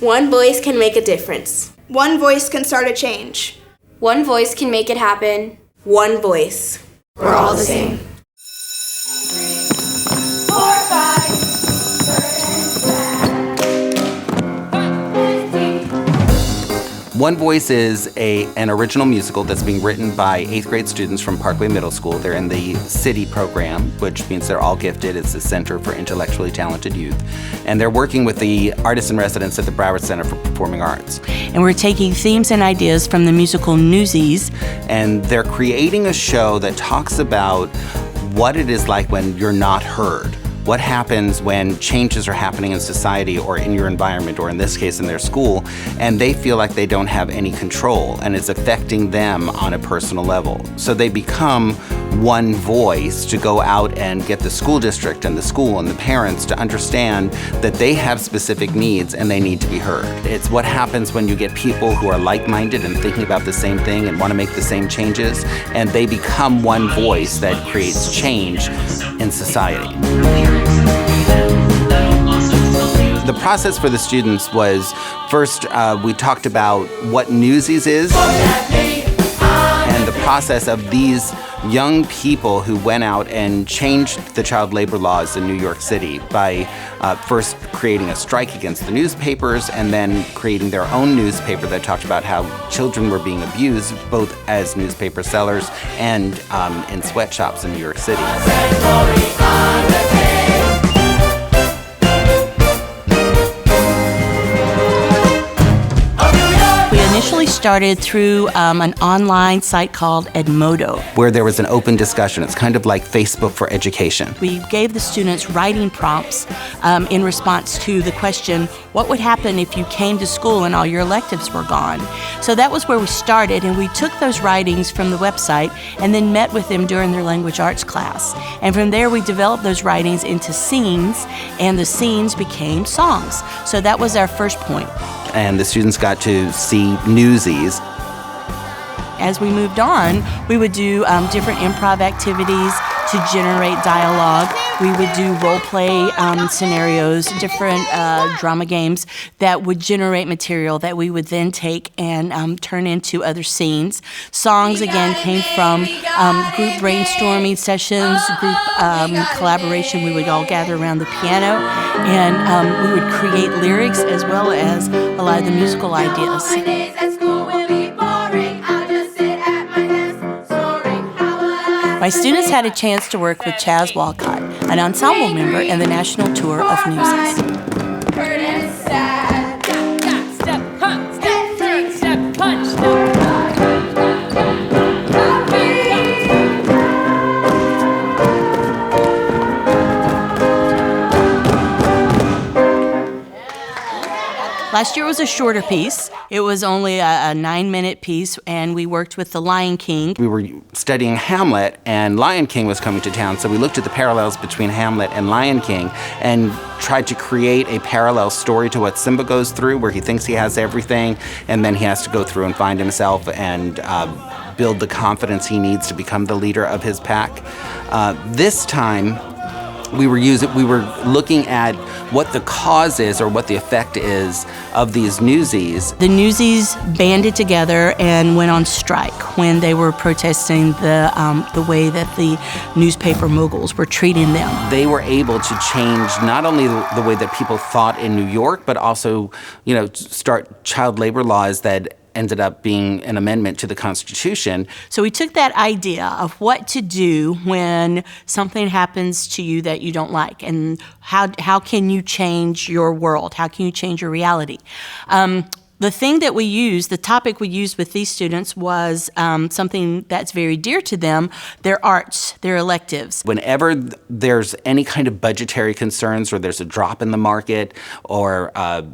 One voice can make a difference. One voice can start a change. One voice can make it happen. One voice. We're all the same. One Voice is an original musical that's being written by 8th grade students from Parkway Middle School. They're in the CITY program, which means they're all gifted. It's the Center for Intellectually Talented Youth. And they're working with the artists in residence at the Broward Center for Performing Arts. And we're taking themes and ideas from the musical Newsies. And they're creating a show that talks about what it is like when you're not heard. What happens when changes are happening in society or in your environment, or in this case in their school, and they feel like they don't have any control and it's affecting them on a personal level. So they become one voice to go out and get the school district and the school and the parents to understand that they have specific needs and they need to be heard. It's what happens when you get people who are like-minded and thinking about the same thing and want to make the same changes, and they become one voice that creates change in society. The process for the students was, first we talked about what Newsies is, and the process of these young people who went out and changed the child labor laws in New York City by first creating a strike against the newspapers and then creating their own newspaper that talked about how children were being abused, both as newspaper sellers and in sweatshops in New York City. Initially started through an online site called Edmodo, where there was an open discussion. It's kind of like Facebook for education. We gave the students writing prompts in response to the question, what would happen if you came to school and all your electives were gone? So that was where we started, and we took those writings from the website and then met with them during their language arts class. And from there we developed those writings into scenes, and the scenes became songs. So that was our first point. And the students got to see Newsies. As we moved on, we would do different improv activities to generate dialogue. We would do role play scenarios, different drama games that would generate material that we would then take and turn into other scenes. Songs, again, came from group brainstorming sessions, group collaboration. We would all gather around the piano, and we would create lyrics as well as a lot of the musical ideas. My students had a chance to work with Chaz Walcott, an ensemble member in the national tour of Newsies. Last year was a shorter piece. It was only a 9-minute piece, and we worked with the Lion King. We were studying Hamlet, and Lion King was coming to town, so we looked at the parallels between Hamlet and Lion King and tried to create a parallel story to what Simba goes through, where he thinks he has everything, and then he has to go through and find himself and build the confidence he needs to become the leader of his pack. This time, we were looking at what the cause is or what the effect is of these Newsies. The Newsies banded together and went on strike when they were protesting the way that the newspaper moguls were treating them. They were able to change not only the way that people thought in New York, but also, start child labor laws that ended up being an amendment to the Constitution. So we took that idea of what to do when something happens to you that you don't like, and how can you change your world? How can you change your reality? The thing that we used, the topic we used with these students was something that's very dear to them, their arts, their electives. Whenever there's any kind of budgetary concerns or there's a drop in the market or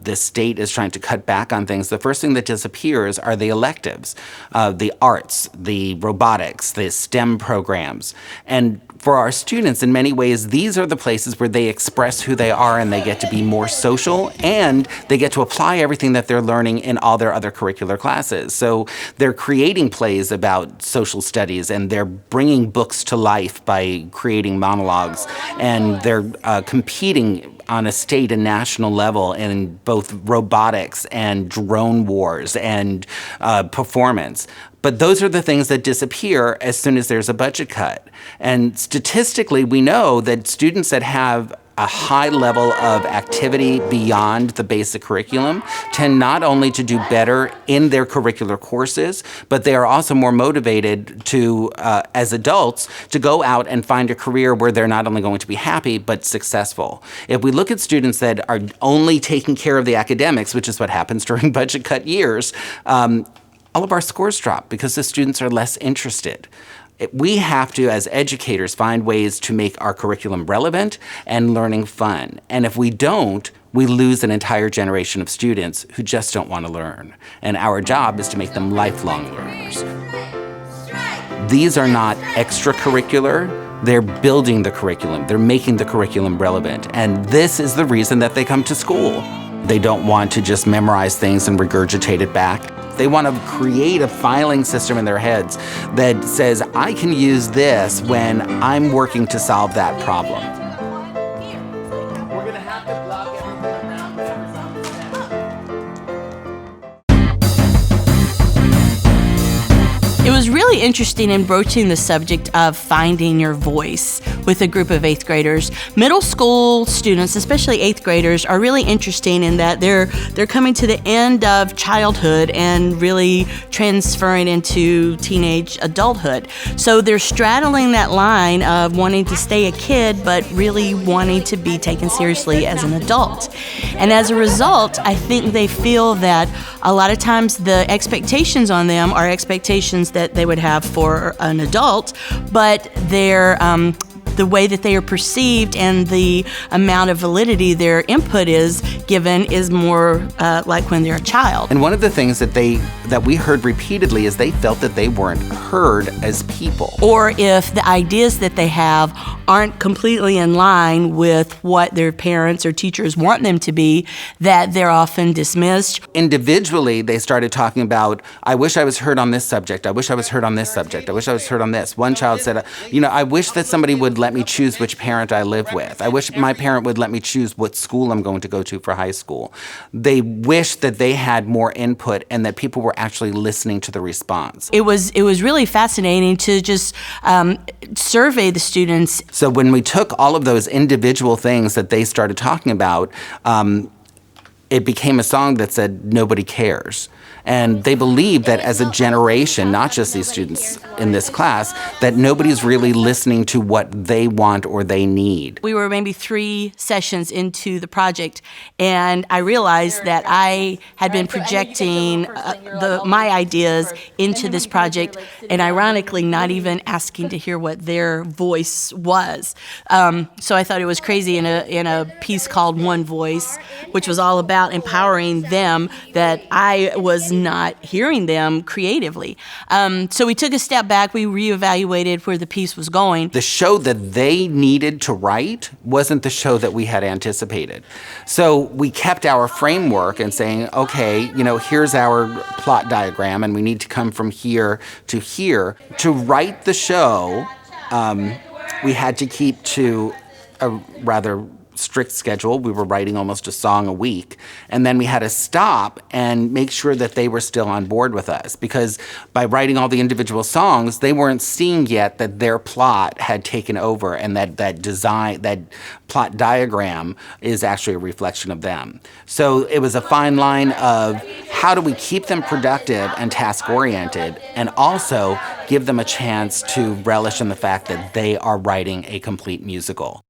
the state is trying to cut back on things, the first thing that disappears are the electives, the arts, the robotics, the STEM programs. And for our students, in many ways, these are the places where they express who they are and they get to be more social and they get to apply everything that they're learning doing in all their other curricular classes. So they're creating plays about social studies, and they're bringing books to life by creating monologues, and they're competing on a state and national level in both robotics and drone wars and performance. But those are the things that disappear as soon as there's a budget cut. And statistically, we know that students that have a high level of activity beyond the basic curriculum tend not only to do better in their curricular courses, but they are also more motivated to, as adults, to go out and find a career where they're not only going to be happy, but successful. If we look at students that are only taking care of the academics, which is what happens during budget cut years, all of our scores drop because the students are less interested. We have to, as educators, find ways to make our curriculum relevant and learning fun. And if we don't, we lose an entire generation of students who just don't want to learn. And our job is to make them lifelong learners. These are not extracurricular. They're building the curriculum. They're making the curriculum relevant. And this is the reason that they come to school. They don't want to just memorize things and regurgitate it back. They want to create a filing system in their heads that says, I can use this when I'm working to solve that problem. We're going to have to block everything around whatever's on the It was really interesting in broaching the subject of finding your voice with a group of 8th graders. Middle school students, especially 8th graders, are really interesting in that they're coming to the end of childhood and really transferring into teenage adulthood. So they're straddling that line of wanting to stay a kid but really wanting to be taken seriously as an adult. And as a result, I think they feel that a lot of times the expectations on them are expectations that they would have for an adult, but they're the way that they are perceived and the amount of validity their input is given is more like when they're a child. And one of the things that we heard repeatedly is they felt that they weren't heard as people. Or if the ideas that they have aren't completely in line with what their parents or teachers want them to be, that they're often dismissed. Individually, they started talking about, I wish I was heard on this subject. I wish I was heard on this subject. I wish I was heard on this. One child said, I wish that somebody would let me choose which parent I live with. I wish my parent would let me choose what school I'm going to go to for high school. They wish that they had more input and that people were actually listening to the response. It was really fascinating to just survey the students. So when we took all of those individual things that they started talking about, it became a song that said, "Nobody cares." And they believe that as a generation, not just these students in this class, that nobody's really listening to what they want or they need. We were maybe 3 sessions into the project, and I realized that I had been projecting my ideas into this project, and ironically not even asking to hear what their voice was. So I thought it was crazy in a piece called One Voice, which was all about empowering them, that I was not hearing them creatively. So we took a step back, we reevaluated where the piece was going. The show that they needed to write wasn't the show that we had anticipated. So we kept our framework and saying, okay, here's our plot diagram and we need to come from here to here. To write the show, we had to keep to a rather strict schedule. We were writing almost a song a week. And then we had to stop and make sure that they were still on board with us, because by writing all the individual songs, they weren't seeing yet that their plot had taken over and that plot diagram is actually a reflection of them. So it was a fine line of how do we keep them productive and task-oriented and also give them a chance to relish in the fact that they are writing a complete musical.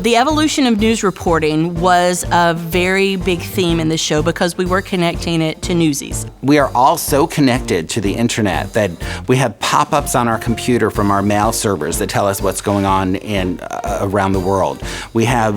The evolution of news reporting was a very big theme in this show because we were connecting it to Newsies. We are all so connected to the internet that we have pop-ups on our computer from our mail servers that tell us what's going on around the world. We have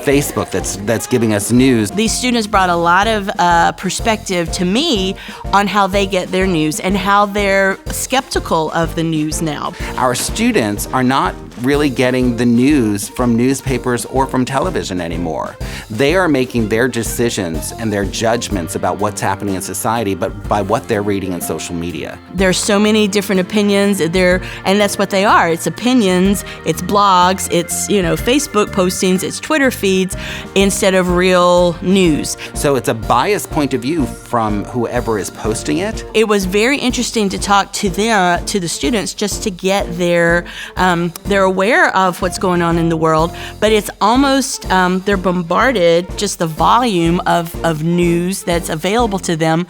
Facebook that's giving us news. These students brought a lot of perspective to me on how they get their news and how they're skeptical of the news now. Our students are not really getting the news from newspapers or from television anymore. They are making their decisions and their judgments about what's happening in society, but by what they're reading in social media. There's so many different opinions there, and that's what they are. It's opinions, it's blogs, it's Facebook postings, it's Twitter feeds instead of real news. So it's a biased point of view from whoever is posting it. It was very interesting to talk to the students just to get they're aware of what's going on in the world, but it's almost they're bombarded, just the volume of news that's available to them.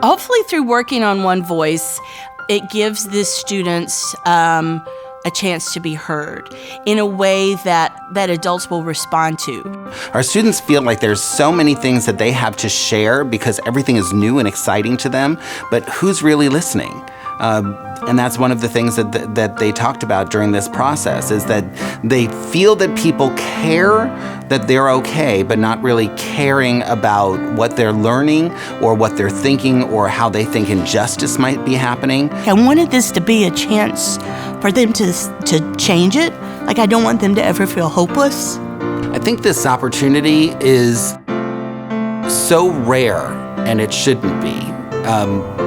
Hopefully through working on One Voice, it gives the students a chance to be heard in a way that adults will respond to. Our students feel like there's so many things that they have to share because everything is new and exciting to them, but who's really listening? And that's one of the things that they talked about during this process, is that they feel that people care that they're okay, but not really caring about what they're learning or what they're thinking or how they think injustice might be happening. I wanted this to be a chance for them to change it. Like, I don't want them to ever feel hopeless. I think this opportunity is so rare, and it shouldn't be.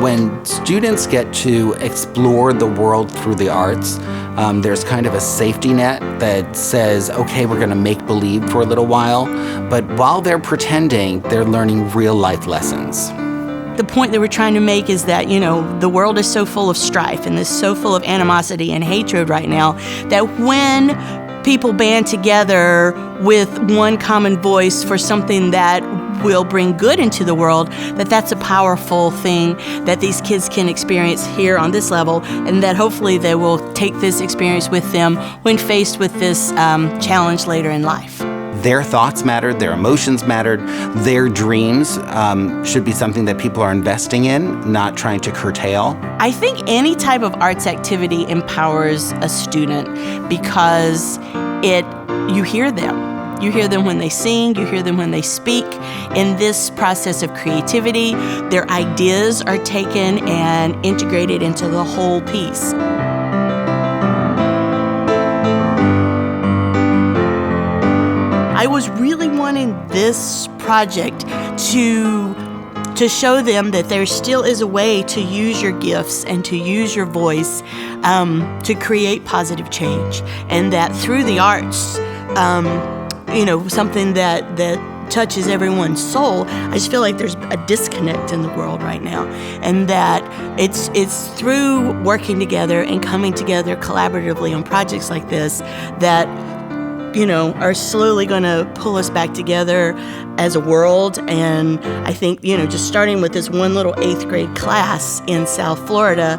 When students get to explore the world through the arts, there's kind of a safety net that says, okay, we're going to make believe for a little while, but while they're pretending, they're learning real life lessons. The point that we're trying to make is that, the world is so full of strife and is so full of animosity and hatred right now that when people band together with one common voice for something that will bring good into the world, that's a powerful thing that these kids can experience here on this level, and that hopefully they will take this experience with them when faced with this challenge later in life. Their thoughts mattered, their emotions mattered, their dreams should be something that people are investing in, not trying to curtail. I think any type of arts activity empowers a student because you hear them. You hear them when they sing, you hear them when they speak. In this process of creativity, their ideas are taken and integrated into the whole piece. I was really wanting this project to show them that there still is a way to use your gifts and to use your voice to create positive change, and that through the arts, something that touches everyone's soul. I just feel like there's a disconnect in the world right now, and that it's through working together and coming together collaboratively on projects like this that are slowly going to pull us back together as a world. And I think, just starting with this one little 8th grade class in South Florida,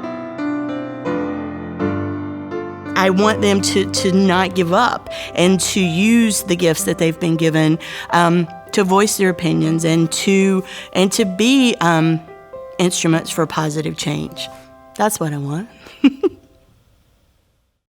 I want them to not give up and to use the gifts that they've been given to voice their opinions and to be instruments for positive change. That's what I want.